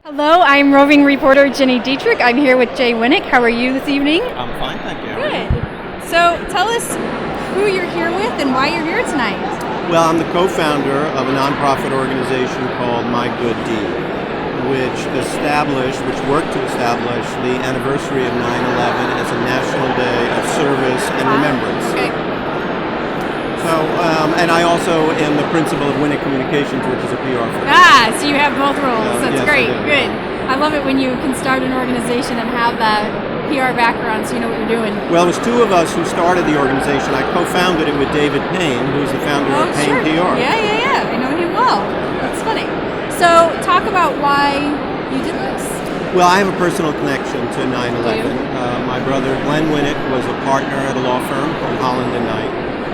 Hello, I'm roving reporter Jenny Dietrich. I'm here with Jay Winnick. How are you this evening? I'm fine, thank you. Good. So tell us who you're here with and why you're here tonight. Well, I'm the co-founder of a nonprofit organization called My Good Deed, which worked to establish the anniversary of 9/11 as a national day of service and remembrance. Okay. And I also am the principal of Winnick Communications, which is a PR firm. So you have both roles. That's yes, great. I do. Good. I love it when you can start an organization and have that PR background so you know what you're doing. Well, there's two of us who started the organization. I co-founded it with David Payne, who's the founder of Payne sure. PR. Yeah. I know him well. That's funny. So talk about why you did this. Well, I have a personal connection to 9/11. My brother Glenn Winnick was a partner at a law firm called Holland & Knight,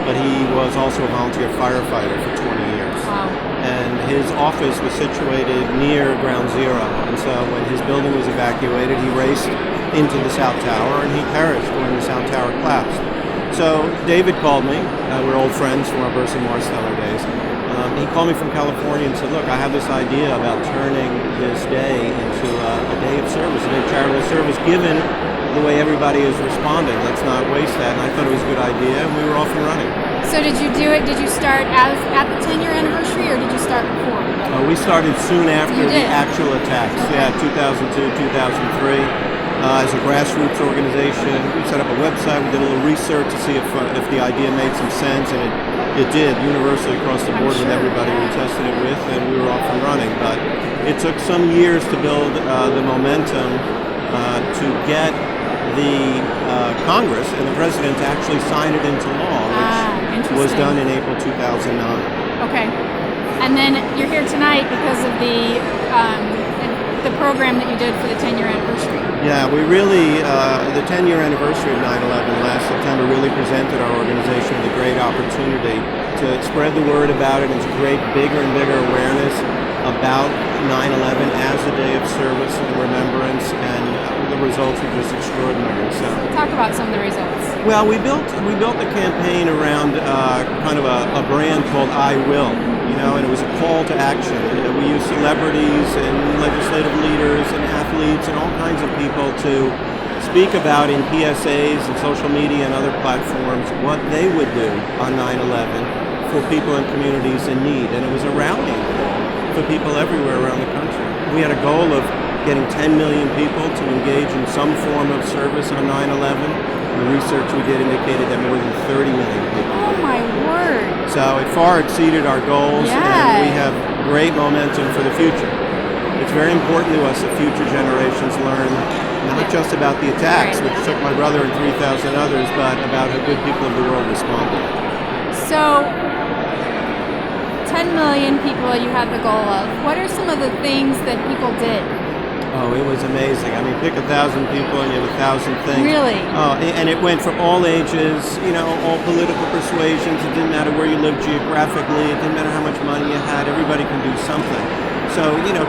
but he was also a volunteer firefighter for 20 years. Wow. And his office was situated near Ground Zero. And so when his building was evacuated, he raced into the South Tower and he perished when the South Tower collapsed. So David called me. We're old friends from our Burson Marsteller days. He called me from California and said, look, I have this idea about turning this day into a day of service, a day of charitable service, given the way everybody is responding. Let's not waste that. And I thought it was a good idea, and we were off and running. So did you do it? Did you start at the 10-year anniversary, or did you start before? We started soon after You the did? actual attacks. Yeah, 2002, 2003. As a grassroots organization, we set up a website. We did a little research to see if the idea made some sense, and it did universally across the board with everybody we tested it with, and we were off and running. But it took some years to build the momentum to get the Congress and the President to actually sign it into law, which was done in April 2009. Okay. And then you're here tonight because of the program that you did for the 10-year anniversary. Yeah, we really, the 10-year anniversary of 9/11 last September really presented our organization with a great opportunity to spread the word about it and to create bigger and bigger awareness about 9/11 as a day of service and remembrance, and the results were just extraordinary. So talk about some of the results. Well, we built the campaign around kind of a brand called I Will, and it was a call to action. We used celebrities and legislative leaders and athletes and all kinds of people to speak about in PSAs and social media and other platforms what they would do on 9/11 for people in communities in need. And it was a rallying call for people everywhere around the country. We had a goal of getting 10 million people to engage in some form of service on 9/11. The research we did indicated that more than 30 million people Oh did. my word. So it far exceeded our goals, and we have great momentum for the future. It's very important to us that future generations learn not just about the attacks, which took my brother and 3,000 others, but about how good people of the world responded. So 10 million people you had the goal of. What are some of the things that people did? Oh, it was amazing. I mean, pick 1,000 people and you have 1,000 things. Really? Oh, and it went from all ages, all political persuasions. It didn't matter where you lived geographically. It didn't matter how much money you had. Everybody can do something. So,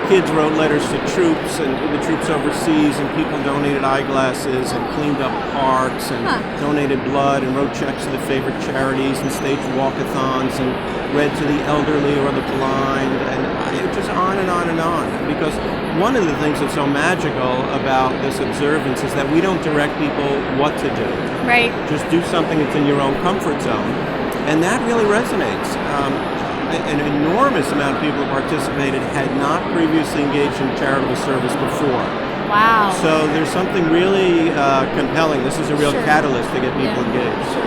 kids wrote letters to troops and the troops overseas, and people donated eyeglasses and cleaned up parks and donated blood and wrote checks to their favorite charities and staged walkathons and read to the elderly or the blind, and it just on and on and on. Because one of the things that's so magical about this observance is that we don't direct people what to do. Right. Just do something that's in your own comfort zone. And that really resonates. An enormous amount of people who participated had not previously engaged in charitable service before. Wow. So there's something really compelling. This is a real catalyst to get people engaged.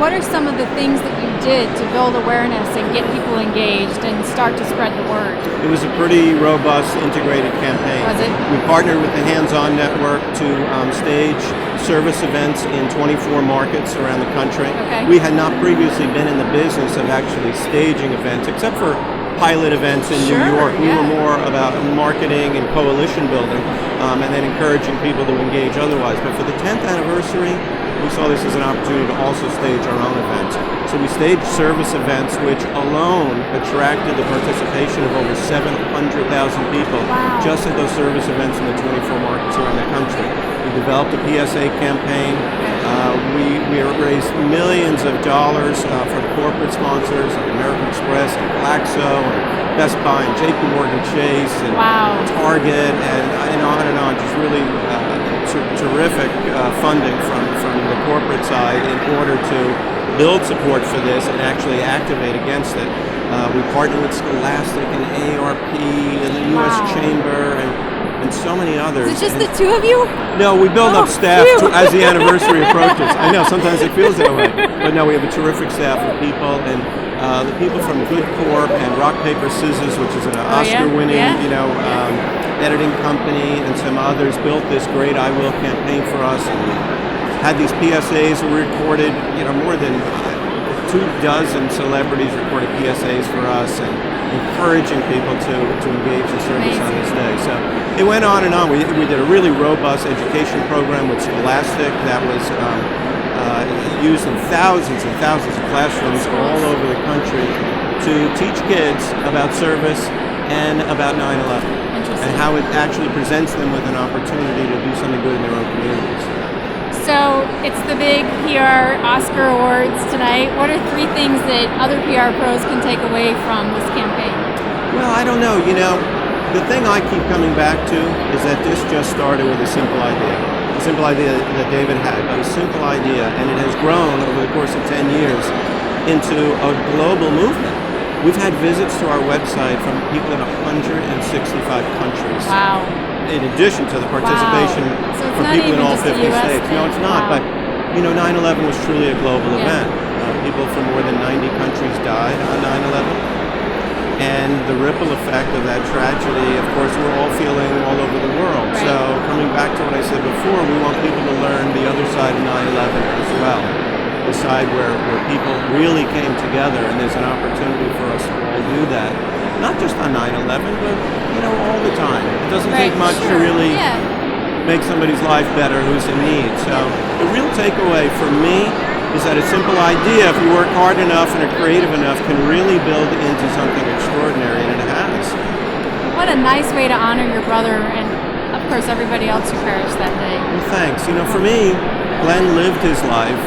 What are some of the things that you did to build awareness and get people engaged and start to spread the word? It was a pretty robust, integrated campaign. Was it? We partnered with the Hands On Network to stage service events in 24 markets around the country. Okay. We had not previously been in the business of actually staging events, except for pilot events in New York. We were more about marketing and coalition building, and then encouraging people to engage otherwise. But for the 10th anniversary, we saw this as an opportunity to also stage our own events. So we staged service events, which alone attracted the participation of over 700,000 people just at those service events in the 24 markets around the country. We developed a PSA campaign. We raised millions of dollars from corporate sponsors like American Express and Glaxo and Best Buy and J.P. Morgan Chase and Wow. Target and on and on. Just really terrific funding from the corporate side in order to build support for this and actually activate against it. We partner with Scholastic and AARP and the U.S. Wow. Chamber and so many others. Is it just And- the two of you? No, we build Oh, up staff phew. as the anniversary approaches. I know, sometimes it feels that way. But no, we have a terrific staff of people, and the people from Good Corp and Rock, Paper, Scissors, which is an Oh, yeah? Oscar-winning, Yeah. editing company, and some others built this great I Will campaign for us, and we had these PSAs we recorded, more than 24 celebrities recorded PSAs for us, and encouraging people to engage in service on this day. So it went on and on. We did a really robust education program with Scholastic that was used in thousands and thousands of classrooms all over the country to teach kids about service and about 9/11 and how it actually presents them with an opportunity to do something good in their own communities. So it's the big PR Oscar Awards tonight. What are 3 things that other PR pros can take away from this campaign? Well, I don't know. The thing I keep coming back to is that this just started with a simple idea. A simple idea that David had, but a simple idea, and it has grown over the course of 10 years into a global movement. We've had visits to our website from people in 165 countries. Wow. In addition to the participation So it's from not people in even all just a 50 US states. No, thing. it's not. Wow. But 9/11 was truly a global Yeah. event. People from more than 90 countries died on 9/11. And the ripple effect of that tragedy, of course, we're all feeling all over the world. Right. So coming back to what I said before, we want people to learn the other side of 9/11 as well. The side where people really came together, and there's an opportunity for us to all do that. Not just on 9/11, but, all the time. It doesn't Right, take much sure. to really Yeah. make somebody's life better who's in need. So the real takeaway for me is that a simple idea, if you work hard enough and are creative enough, can really build into something extraordinary, and it has. What a nice way to honor your brother and, of course, everybody else who perished that day. Well, thanks. For me, Glenn lived his life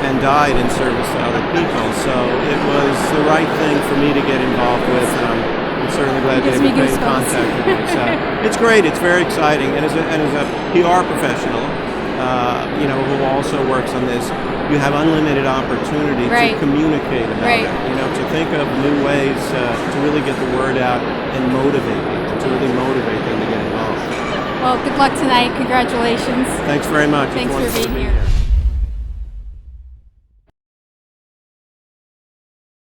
and died in service to other people, so it was the right thing for me to get involved with, and I'm certainly glad Gives David me made goosebumps. contact with me. So it's great. It's very exciting, and as a PR professional, who also works on this, you have unlimited opportunity Right. to communicate about Right. it. To think of new ways to really get the word out and motivate people, to really motivate them to get involved. Well, good luck tonight. Congratulations. Thanks very much. It's Thanks for wonderful to being be here.